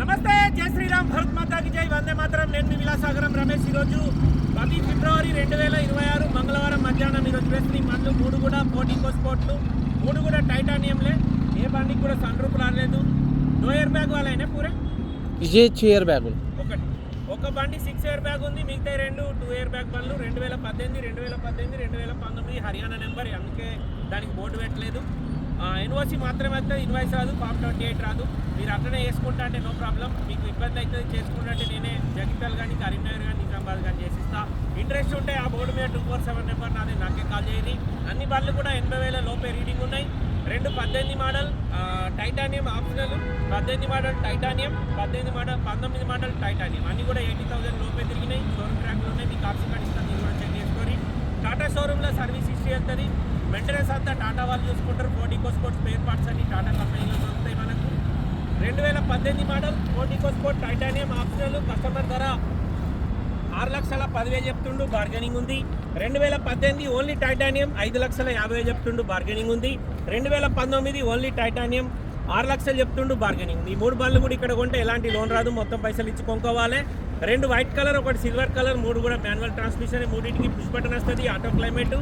నమస్తే, జై శ్రీరామ్, భరత్ మాతాకి జై, వందే మాతరం. నేను మీ విలాసాగరం రమేష్. ఈరోజు 10 ఫిబ్రవరి 2026 మంగళవారం మధ్యాహ్నం ఈరోజు వేసిన బండ్లు 3 కూడా పోర్ట్ ఈకో స్పోర్ట్లు, 3 కూడా టైటానియంలే. ఏ బండికి కూడా సన్ రూఫ్ రాలేదు. 2 ఎయిర్ బ్యాగ్ వాళ్ళైనా పూరే ये 6 एयर बैग ఒక బండి 6 ఎయిర్ బ్యాగ్ ఉంది, మిగతా 2 ఎయిర్ బ్యాగ్ బండ్లు 2018, 2019 హర్యానా నెంబర్, అందుకే దానికి బోర్డు పెట్టలేదు. ఎన్ఓసి మాత్రమే వస్తుంది, ఇన్వాయిస్ రాదు, ఫామ్ 28 రాదు. మీరు అట్లనే చేసుకుంటా అంటే నో ప్రాబ్లం. మీకు ఇబ్బంది అవుతుంది చేసుకుంటా అంటే నేనే జగిత్యాల కానీ కరీంనగర్ కానీ నిజామాబాద్ కానీ చేసిస్తా. ఇంట్రెస్ట్ ఉంటే ఆ బోర్డు మీద 247 నెంబర్ నాదే, నాకే కాల్ చేయండి. అన్ని బండ్లు కూడా 80,000 లోపే రీడింగ్ ఉన్నాయి. 2 18 model titanium optional, 18 model titanium, 19 model titanium. అన్నీ కూడా 80,000 లోపే తిరిగినాయి. షోరూమ్ ట్రాక్లు ఉన్నాయి. మీకు ఆప్షన్ కార్డు ఇస్తాను, మీరు కూడా చెక్ చేసుకోండి. టాటా షోరూంలో సర్వీస్ హిస్టరీ వెళ్తుంది. మెయింటెనెన్స్ అంతా టాటా వాళ్ళు చూసుకుంటారు. Ford EcoSport spare parts అన్ని టాటా కంపెనీలో దొరుకుతాయి మనకు. 2018 model Ford EcoSport titanium optional. Customer ధర 6,10,000 చెప్తుండు, బార్గెనింగ్ ఉంది. 2018 ఓన్లీ టైటానియం 5,50,000 చెప్తుండు, బార్గెనింగ్ ఉంది. 2019 ఓన్లీ టైటానియం 6,00,000 చెప్తుండు, బార్గెనింగ్ ఉంది. ఈ 3 బండ్లు కూడా ఇక్కడ కొంటే ఎలాంటి లోన్ రాదు, మొత్తం పైసలు ఇచ్చి కొనుక్కోవాలి. 2 వైట్ కలర్, 1 సిల్వర్ కలర్, 3 కూడా మాన్యువల్ ట్రాన్స్మిషన్. 3టికి పుష్ బటన్ వస్తుంది, ఆటో క్లైమేట్,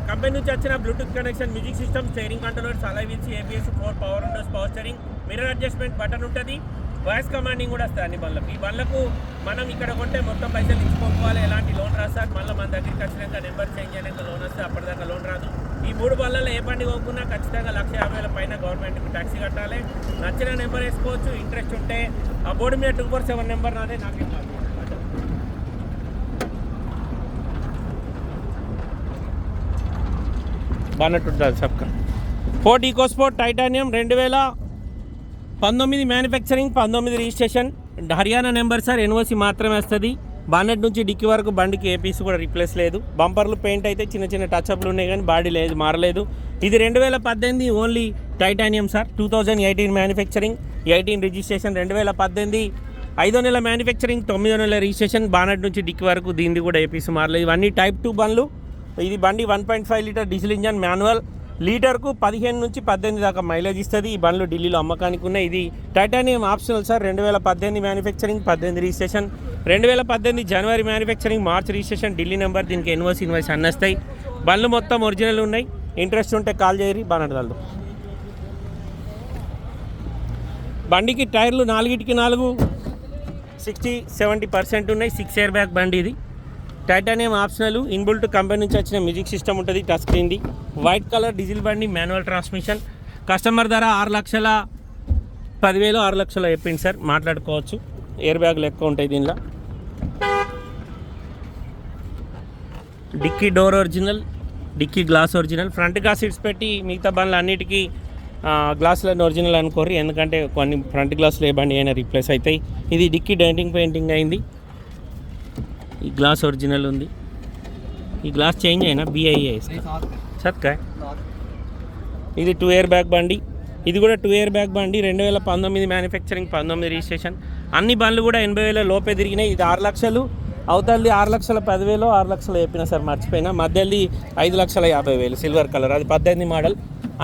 కంపెనీ నుంచి వచ్చిన Bluetooth connection, music system, steering controllers, అలై wheels, ABS, 4 power Windows, power steering, mirror adjustment button ఉంటుంది. వాయిస్ కమాండింగ్ కూడా వస్తుంది అన్ని బండ్లకు. ఈ బండ్లకు మనం ఇక్కడ కొంటే మొత్తం పైసలు ఇచ్చుకోవాలి, ఎలాంటి లోన్ రాదు సార్. మళ్ళీ మన దగ్గరికి వచ్చినాక నెంబర్ చేంజ్ అయినాక లోన్ వస్తే అప్పటిదాకా లోన్ రాదు. ఈ 3 బండ్లలో ఏ బండి కొనుక్కున్నా ఖచ్చితంగా 1,50,000 పైన గవర్నమెంట్కి ట్యాక్సీ కట్టాలి. నచ్చిన నెంబర్ వేసుకోవచ్చు. ఇంట్రెస్ట్ ఉంటే ఆ బోర్డు మీద 247 నెంబర్ నాదే, నాకే కాదు. బానట్ ఉంటుంది సబ్కా. Ford EcoSport titanium 2019 manufacturing, 19 registration, Haryana number sir. NOC మాత్రమే వస్తుంది. బానెట్ నుంచి డిక్కీ వరకు బండికి ఏ పీస్ కూడా రీప్లేస్ లేదు. బంపర్లు పెయింట్ అయితే చిన్న చిన్న టచ్అప్లు ఉన్నాయి కానీ బాడీ లేదు, మారలేదు. ఇది 2018 only titanium sir. 2018 manufacturing, 18 registration. 2018 5వ నెల మ్యానుఫ్యాక్చరింగ్, 9వ నెల రిజిస్ట్రేషన్. బానెట్ నుంచి డిక్కీ వరకు దీనిది కూడా ఏ పీస్ మారలేదు. ఇవన్నీ టైప్ 2 బండ్లు. ఇది బండి 1.5 లీటర్ డీజిల్ ఇంజన్ మాన్యువల్. లీటర్కు 15 నుంచి 18 దాకా మైలేజ్ ఇస్తుంది. ఈ బండ్లు ఢిల్లీలో అమ్మకానికి ఉన్నాయి. ఇది titanium optional sir. 2018 manufacturing, 18 registration. 2018 జనవరి manufacturing, March registration, Delhi number. దీనికి ఇన్వాయిస్ అన్నీ వస్తాయి. బండ్లు మొత్తం ఒరిజినల్ ఉన్నాయి. ఇంట్రెస్ట్ ఉంటే కాల్ చేయరి, బానడగలదు. బండికి టైర్లు 4కి 4 60-70% ఉన్నాయి. 6 ఎయిర్ బ్యాగ్ బండి ఇది. Titanium optional. ఇన్బుల్ట్ కంపెనీ నుంచి వచ్చిన మ్యూజిక్ సిస్టమ్ ఉంటుంది, టచ్ స్క్రీన్ది. వైట్ కలర్ డీజిల్ బండి, మాన్యువల్ ట్రాన్స్మిషన్. కస్టమర్ ధర 6,10,000 6,00,000 చెప్పింది సార్, మాట్లాడుకోవచ్చు. ఎయిర్ బ్యాగ్లు ఎక్కువ ఉంటాయి దీనిలో. Dicky door original, dicky glass original. Front glass seats పెట్టి మిగతా బండ్లు అన్నిటికీ గ్లాసులను ఒరిజినల్ అనుకోరు, ఎందుకంటే కొన్ని ఫ్రంట్ గ్లాసులు ఏ బండి అయినా రీప్లేస్ అవుతాయి. ఇది డిక్కీ డెంటింగ్ పెయింటింగ్ అయింది. ఈ గ్లాస్ ఒరిజినల్ ఉంది. ఈ గ్లాస్ చేంజ్ అయినా BIA సత్కా. ఇది 2 ఎయిర్ బ్యాగ్ బండి. ఇది కూడా 2 ఎయిర్ బ్యాగ్ బండి. 2019 మ్యానుఫ్యాక్చరింగ్, 19 రిజిస్ట్రేషన్. అన్ని బండ్లు కూడా 80,000 లోపే తిరిగినాయి. ఇది 6,00,000 అవుతుంది. 6,10,000 6,00,000 చెప్పిన సార్, మర్చిపోయినా. మధ్యలో 5,50,000 సిల్వర్ కలర్, అది 18 మోడల్.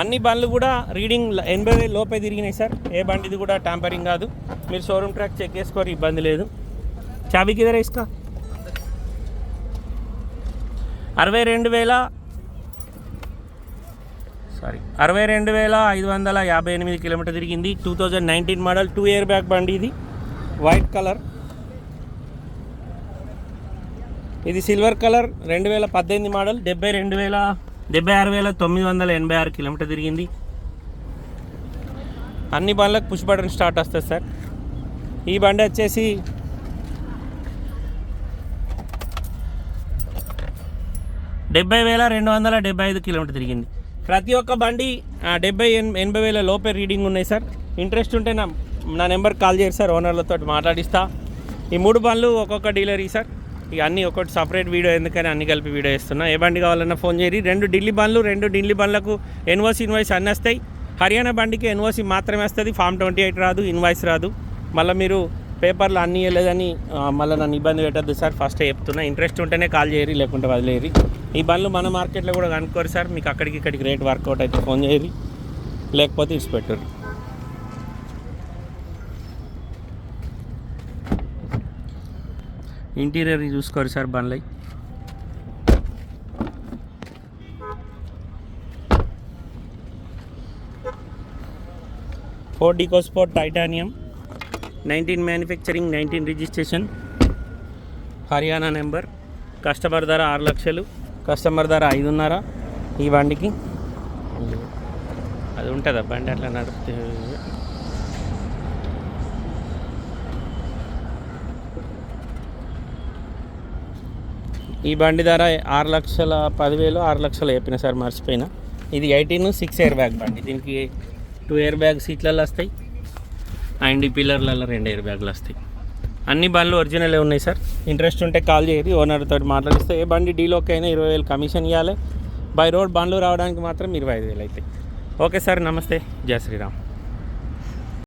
అన్ని బండ్లు కూడా రీడింగ్ 80,000 లోపే తిరిగినాయి సార్. ఏ బండిది కూడా ట్యాంపరింగ్ కాదు. మీరు షోరూమ్ ట్రాక్ చెక్ చేసుకోరు, ఇబ్బంది లేదు. చాబీకి ఇదరా ఇస్కా. 62,558 కిలోమీటర్ తిరిగింది. 2019 మోడల్ 2 ఎయిర్ బ్యాగ్ బండి. ఇది వైట్ కలర్, ఇది సిల్వర్ కలర్. 2018 మోడల్. 76,986 కిలోమీటర్ తిరిగింది. అన్ని బండ్లకు పుష్ బటన్ స్టార్ట్ వస్తుంది సార్. ఈ బండి వచ్చేసి 70,275 కిలోమీటర్ తిరిగింది. ప్రతి ఒక్క బండి 70,000-80,000 లోపే రీడింగ్ ఉన్నాయి సార్. ఇంట్రెస్ట్ ఉంటే నా నెంబర్ కాల్ చేయరు సార్, ఓనర్లతో మాట్లాడిస్తా. ఈ 3 బండ్లు ఒక్కొక్క డీలర్ సార్. ఇక అన్నీ ఒక్కొక్కటి సపరేట్ వీడియో, ఎందుకని అన్ని కలిపి వీడియో ఇస్తున్నా. ఏ బండి కావాలన్నా ఫోన్ చేయరి. 2 ఢిల్లీ బండ్లు, 2 ఢిల్లీ బండ్లకు ఇన్వాయిస్ అన్నీ వస్తాయి. హర్యానా బండికి ఎన్ఓసి మాత్రమే వస్తుంది, ఫామ్ 28 రాదు, ఇన్వాయిస్ రాదు. మళ్ళీ మీరు పేపర్లు అన్నీ వెళ్ళదని మళ్ళీ నన్ను ఇబ్బంది పెట్టద్దు సార్, ఫస్ట్ చెప్తున్నా. ఇంట్రెస్ట్ ఉంటేనే కాల్ చేయరి, లేకుంటే వదిలేరి. ఈ బండ్లు మన మార్కెట్లో కూడా కనుక్కోరు సార్. మీకు అక్కడికి ఇక్కడికి రేట్ వర్కౌట్ అయితే ఫోన్ చేయరి, లేకపోతే ఇచ్చిపెట్టరు. ఇంటీరియర్ చూసుకోరు సార్ బండ్లై. Ford EcoSport titanium, 19 manufacturing, 19 registration, Haryana number. Customer ధర 6 లక్షలు, కస్టమర్ ధర 5.5. ఈ బండికి అది ఉంటుందా బండి అట్లా నడిపితే. ఈ బండి ధర 6,10,000, 6 లక్షలు చెప్పిన సార్, మర్చిపోయినా. ఇది 18 6 ఎయిర్ బ్యాగ్ బండి. దీనికి 2 ఎయిర్ బ్యాగ్ సీట్లలో వస్తాయి అండ్ ఈ పిల్లర్లలో 2 ఎయిర్ బ్యాగులు వస్తాయి. అన్ని బండ్లు ఒరిజినలే ఉన్నాయి సార్. ఇంట్రెస్ట్ ఉంటే కాల్ చేయరు, ఓనర్ తోటి మాట్లాడిస్తే ఏ బండి డీలోకి అయినా 20,000 కమిషన్ ఇవ్వాలి. బై రోడ్ బండ్లు రావడానికి మాత్రం 25,000 అవుతాయి. ఓకే సార్, నమస్తే, జై శ్రీరామ్.